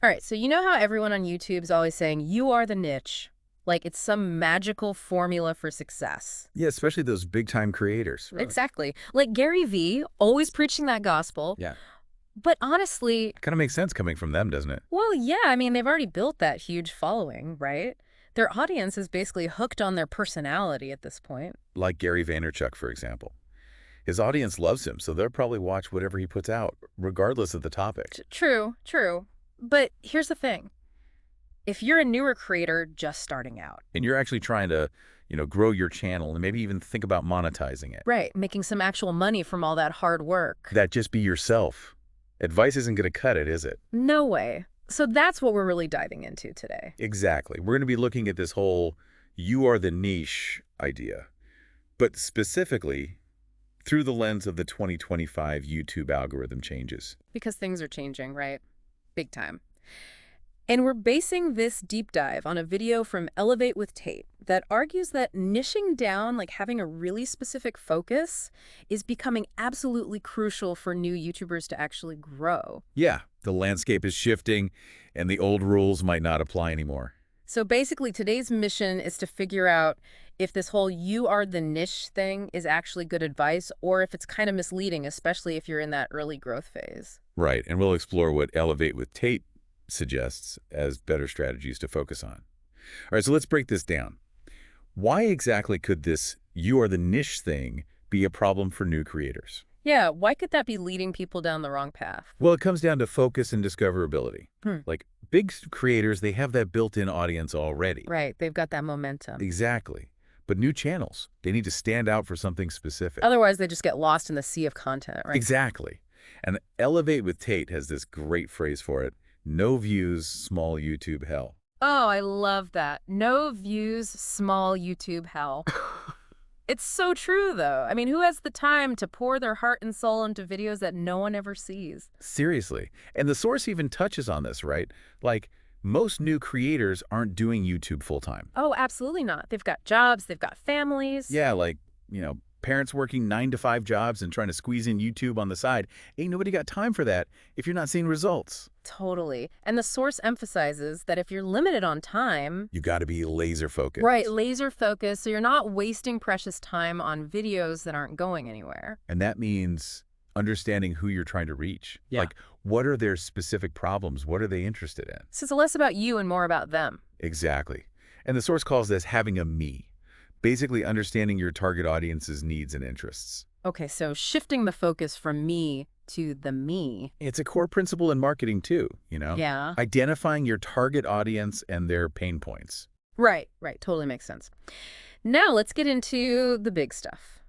All right, so you know how everyone on YouTube is always saying, you are the niche? Like it's some magical formula for success. Yeah, especially those big-time creators. Really? Exactly. Like Gary Vee, always preaching that gospel. Yeah. But honestly, Kind of makes sense coming from them, doesn't it? well, yeah, I mean, they've already built that huge following, right? Their audience is basically hooked on their personality at this point. Like Gary Vaynerchuk, for example. His audience loves him, so they'll probably watch whatever he puts out, regardless of the topic. True, true. But here's the thing. If you're a newer creator just starting out, And you're actually trying to, grow your channel and maybe even think about monetizing it. right, making some actual money from all that hard work. That just be yourself. Advice isn't going to cut it, is it? No way. So that's what we're really diving into today. Exactly. We're going to be looking at this whole "you are the niche" idea, but specifically through the lens of the 2025 YouTube algorithm changes. Because things are changing, right? Big time. And we're basing this deep dive on a video from Elevate with Tate that argues that niching down, like having a really specific focus, is becoming absolutely crucial for new YouTubers to actually grow. Yeah, the landscape is shifting, and the old rules might not apply anymore. So basically, today's mission is to figure out if this whole you are the niche thing is actually good advice or if it's kind of misleading, especially if you're in that early growth phase. Right, and we'll explore what Elevate with Tate suggests as better strategies to focus on. All right, so let's break this down. Why exactly could this "you are the niche" thing be a problem for new creators? Yeah, why could that be leading people down the wrong path? Well, it comes down to focus and discoverability. Hmm. Like big creators, they have that built-in audience already. Right, they've got that momentum. Exactly. But new channels, they need to stand out for something specific. Otherwise, they just get lost in the sea of content, right? Exactly. And Elevate with Tate has this great phrase for it: no views, small YouTube hell. Oh, I love that. No views, small YouTube hell. It's so true, though. I mean, who has the time to pour their heart and soul into videos that no one ever sees? Seriously. And the source even touches on this, right? Like, most new creators aren't doing YouTube full-time. Oh, absolutely not. They've got jobs, they've got families. Yeah, like, parents working 9-to-5 jobs and trying to squeeze in YouTube on the side. Ain't nobody got time for that if you're not seeing results. Totally. And the source emphasizes that if you're limited on time, You got to be laser focused. right, laser focus, so you're not wasting precious time on videos that aren't going anywhere. And that means understanding who you're trying to reach. Yeah. Like, what are their specific problems? What are they interested in? So it's less about you and more about them. Exactly. And the source calls this having a me. Basically understanding your target audience's needs and interests. Okay, so shifting the focus from me to the me. It's a core principle in marketing too, Yeah. Identifying your target audience and their pain points. Right, right. Totally makes sense. Now let's get into the big stuff.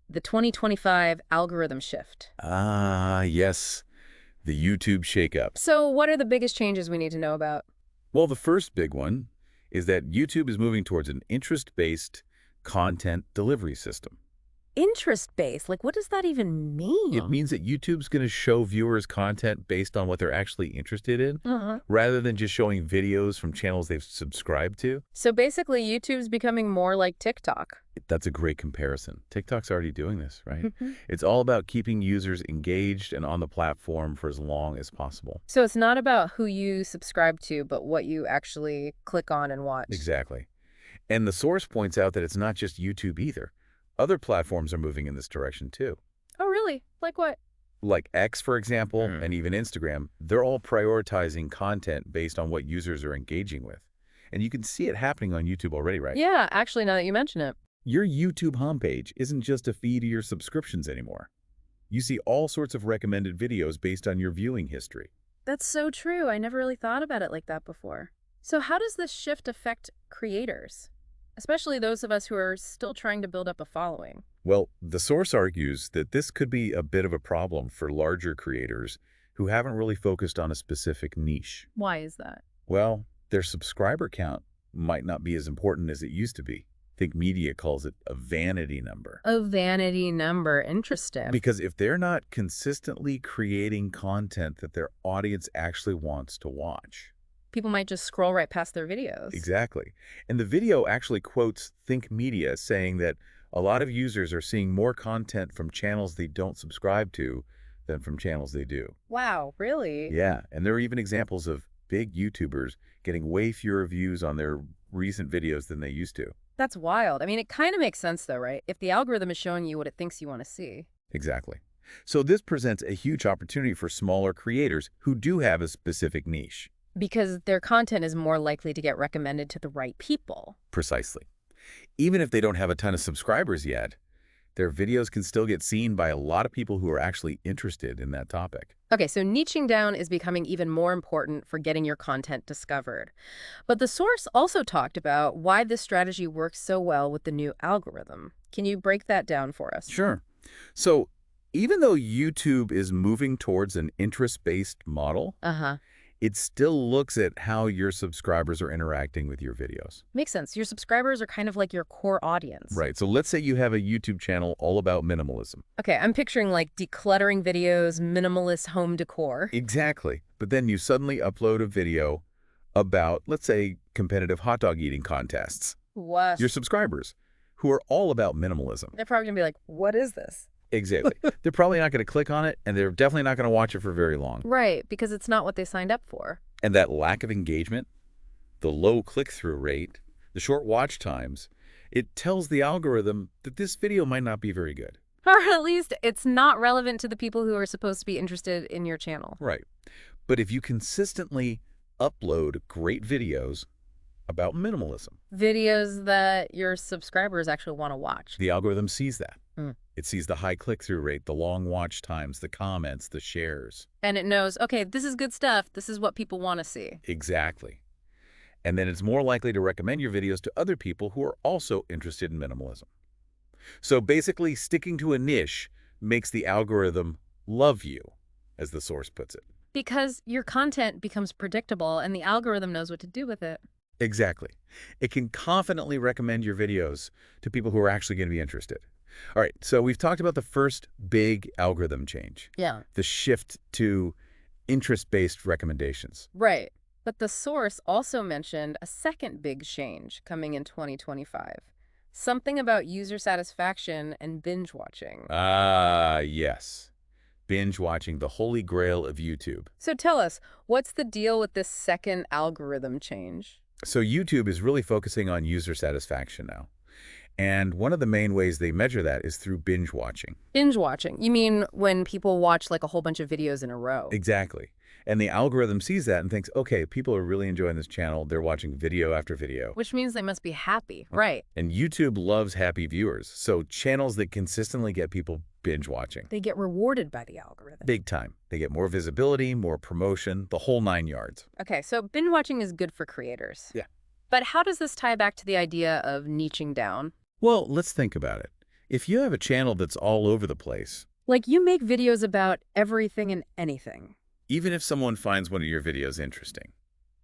The 2025 algorithm shift. Ah, yes. The YouTube shakeup. So what are the biggest changes we need to know about? Well, the first big one is that YouTube is moving towards an interest-based content delivery system. Interest-based. Like, what does that even mean? It means that YouTube's going to show viewers content based on what they're actually interested in, rather than just showing videos from channels they've subscribed to. So basically, YouTube's becoming more like TikTok. That's a great comparison. TikTok's already doing this, right? It's all about keeping users engaged and on the platform for as long as possible. So it's not about who you subscribe to, but what you actually click on and watch. Exactly. And the source points out that it's not just YouTube either. Other platforms are moving in this direction too. Oh, really? Like what? Like X, for example, and even Instagram, they're all prioritizing content based on what users are engaging with. And you can see it happening on YouTube already, right? Yeah, actually, now that you mention it. Your YouTube homepage isn't just a feed of your subscriptions anymore. You see all sorts of recommended videos based on your viewing history. That's so true. I never really thought about it like that before. So how does this shift affect creators? Especially those of us who are still trying to build up a following. Well, the source argues that this could be a bit of a problem for larger creators who haven't really focused on a specific niche. Why is that? Well, their subscriber count might not be as important as it used to be. I think media calls it a vanity number. A vanity number. Interesting. Because if they're not consistently creating content that their audience actually wants to watch. People might just scroll right past their videos. Exactly. And the video actually quotes Think Media, saying that a lot of users are seeing more content from channels they don't subscribe to than from channels they do. Wow, really? Yeah, and there are even examples of big YouTubers getting way fewer views on their recent videos than they used to. That's wild. I mean, it kind of makes sense though, right? If the algorithm is showing you what it thinks you want to see. Exactly. So this presents a huge opportunity for smaller creators who do have a specific niche. Because their content is more likely to get recommended to the right people. Precisely. Even if they don't have a ton of subscribers yet, their videos can still get seen by a lot of people who are actually interested in that topic. Okay, so niching down is becoming even more important for getting your content discovered. But the source also talked about why this strategy works so well with the new algorithm. Can you break that down for us? Sure. So even though YouTube is moving towards an interest-based model, Uh-huh. it still looks at how your subscribers are interacting with your videos. Makes sense. Your subscribers are kind of like your core audience. Right. So let's say you have a YouTube channel all about minimalism. Okay, I'm picturing like decluttering videos, minimalist home decor. Exactly. But then you suddenly upload a video about, let's say, competitive hot dog eating contests. What? Your subscribers, who are all about minimalism. They're probably going to be like, what is this? Exactly. They're probably not going to click on it, and they're definitely not going to watch it for very long. Right, because it's not what they signed up for. And that lack of engagement, the low click-through rate, the short watch times, it tells the algorithm that this video might not be very good. Or at least it's not relevant to the people who are supposed to be interested in your channel. Right. But if you consistently upload great videos about minimalism, Videos that your subscribers actually want to watch. the algorithm sees that. Mm. It sees the high click-through rate, the long watch times, the comments, the shares. And it knows, okay, this is good stuff. This is what people want to see. Exactly. And then it's more likely to recommend your videos to other people who are also interested in minimalism. So basically, sticking to a niche makes the algorithm love you, as the source puts it. Because your content becomes predictable and the algorithm knows what to do with it. Exactly. It can confidently recommend your videos to people who are actually going to be interested. All right, so we've talked about the first big algorithm change, Yeah. the shift to interest-based recommendations. Right. But the source also mentioned a second big change coming in 2025. Something about user satisfaction and binge watching. Ah, yes. Binge watching, the holy grail of YouTube. So tell us, what's the deal with this second algorithm change? So YouTube is really focusing on user satisfaction now. And one of the main ways they measure that is through binge watching. Binge watching. You mean when people watch like a whole bunch of videos in a row? Exactly. And the algorithm sees that and thinks, okay, people are really enjoying this channel. They're watching video after video. Which means they must be happy, right? And YouTube loves happy viewers. So channels that consistently get people binge watching. They get rewarded by the algorithm. Big time. They get more visibility, more promotion, the whole 9 yards. Okay, so binge watching is good for creators. Yeah. But how does this tie back to the idea of niching down? Well, let's think about it. If you have a channel that's all over the place, Like you make videos about everything and anything. even if someone finds one of your videos interesting.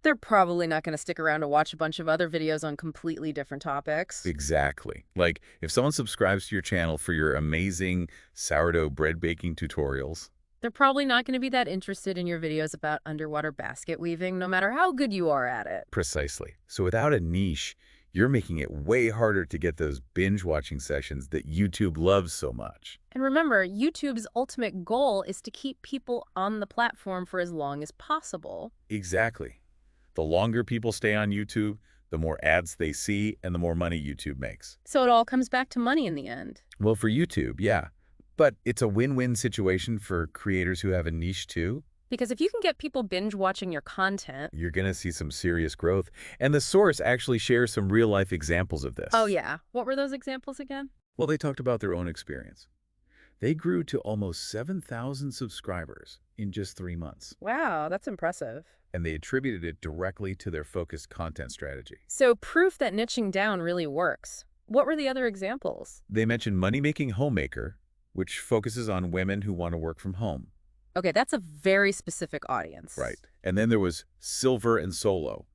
They're probably not going to stick around to watch a bunch of other videos on completely different topics. Exactly. Like if someone subscribes to your channel for your amazing sourdough bread baking tutorials, They're probably not going to be that interested in your videos about underwater basket weaving, no matter how good you are at it. precisely. So without a niche, you're making it way harder to get those binge watching sessions that YouTube loves so much. And remember, YouTube's ultimate goal is to keep people on the platform for as long as possible. Exactly. The longer people stay on YouTube, the more ads they see and the more money YouTube makes. So it all comes back to money in the end. Well, for YouTube, yeah. But it's a win-win situation for creators who have a niche too. Because if you can get people binge watching your content. You're going to see some serious growth. And the source actually shares some real-life examples of this. Oh, yeah. What were those examples again? Well, they talked about their own experience. They grew to almost 7,000 subscribers in just 3 months. Wow, that's impressive. And they attributed it directly to their focused content strategy. So proof that niching down really works. What were the other examples? They mentioned Money-Making Homemaker, which focuses on women who want to work from home. Okay, that's a very specific audience. Right. And then there was Silver and Solo,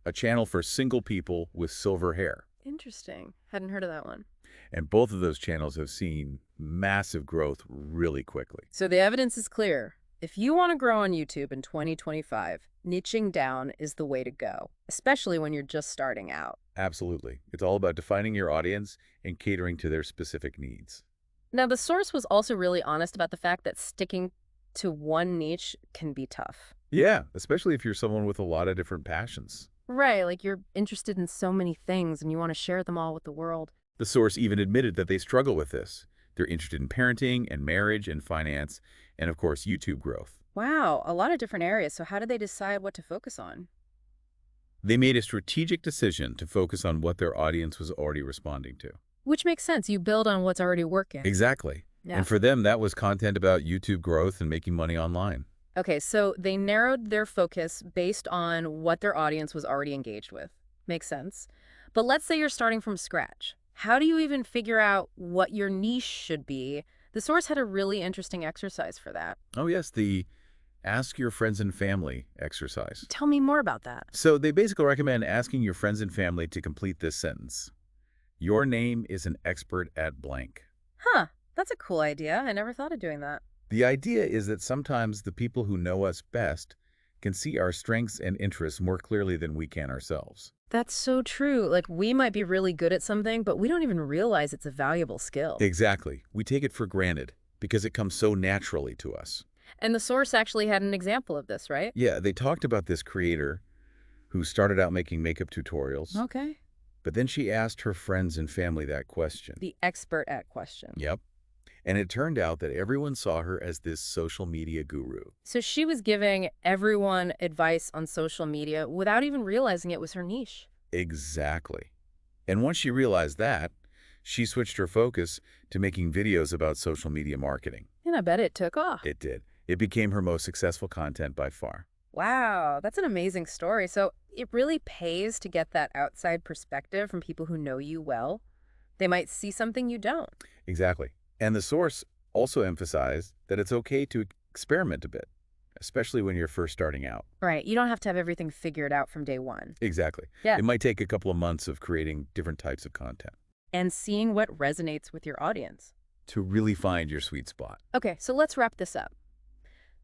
a channel for single people with silver hair. Interesting. Hadn't heard of that one. And both of those channels have seen massive growth really quickly. So the evidence is clear. If you want to grow on YouTube in 2025, niching down is the way to go, especially when you're just starting out. Absolutely. It's all about defining your audience and catering to their specific needs. Now, the source was also really honest about the fact that sticking to one niche can be tough. Yeah, especially if you're someone with a lot of different passions. Right, like you're interested in so many things and you want to share them all with the world. The source even admitted that they struggle with this. They're interested in parenting and marriage and finance and, of course, YouTube growth. Wow, a lot of different areas. So how did they decide what to focus on? They made a strategic decision to focus on what their audience was already responding to. Which makes sense. You build on what's already working. Exactly. Yeah. And for them, that was content about YouTube growth and making money online. Okay, so they narrowed their focus based on what their audience was already engaged with. Makes sense. But let's say you're starting from scratch. How do you even figure out what your niche should be? The source had a really interesting exercise for that. Oh, yes, the ask your friends and family exercise. Tell me more about that. So they basically recommend asking your friends and family to complete this sentence. Your name is an expert at blank. Huh, that's a cool idea. I never thought of doing that. The idea is that sometimes the people who know us best can see our strengths and interests more clearly than we can ourselves. That's so true. Like, we might be really good at something, but we don't even realize it's a valuable skill. Exactly. We take it for granted because it comes so naturally to us. And the source actually had an example of this, right? Yeah, they talked about this creator who started out making makeup tutorials, Okay. but then she asked her friends and family that question. The expert at question. Yep. And it turned out that everyone saw her as this social media guru. So she was giving everyone advice on social media without even realizing it was her niche. Exactly. And once she realized that, she switched her focus to making videos about social media marketing. And I bet it took off. It did. It became her most successful content by far. Wow, that's an amazing story. So it really pays to get that outside perspective from people who know you well. They might see something you don't. Exactly. And the source also emphasized that it's okay to experiment a bit, especially when you're first starting out. Right. You don't have to have everything figured out from day one. Exactly. Yeah. It might take a couple of months of creating different types of content And seeing what resonates with your audience. to really find your sweet spot. Okay, so let's wrap this up.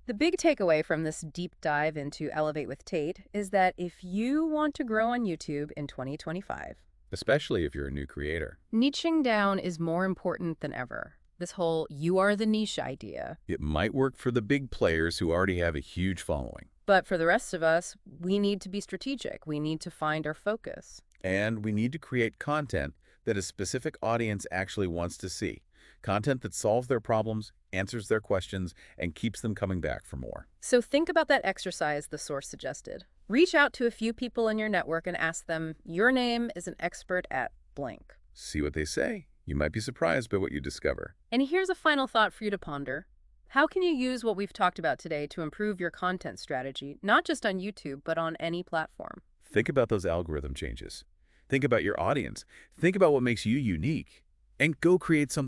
The big takeaway from this deep dive into Elevate with Tate is that if you want to grow on YouTube in 2025, Especially if you're a new creator. niching down is more important than ever. This whole you are the niche idea. It might work for the big players who already have a huge following. But for the rest of us, we need to be strategic. We need to find our focus. And we need to create content that a specific audience actually wants to see. Content that solves their problems, answers their questions, and keeps them coming back for more. So think about that exercise the source suggested. Reach out to a few people in your network and ask them, your name is an expert at blank. See what they say. You might be surprised by what you discover. And here's a final thought for you to ponder. How can you use what we've talked about today to improve your content strategy, not just on YouTube, but on any platform? Think about those algorithm changes. Think about your audience. Think about what makes you unique. And go create something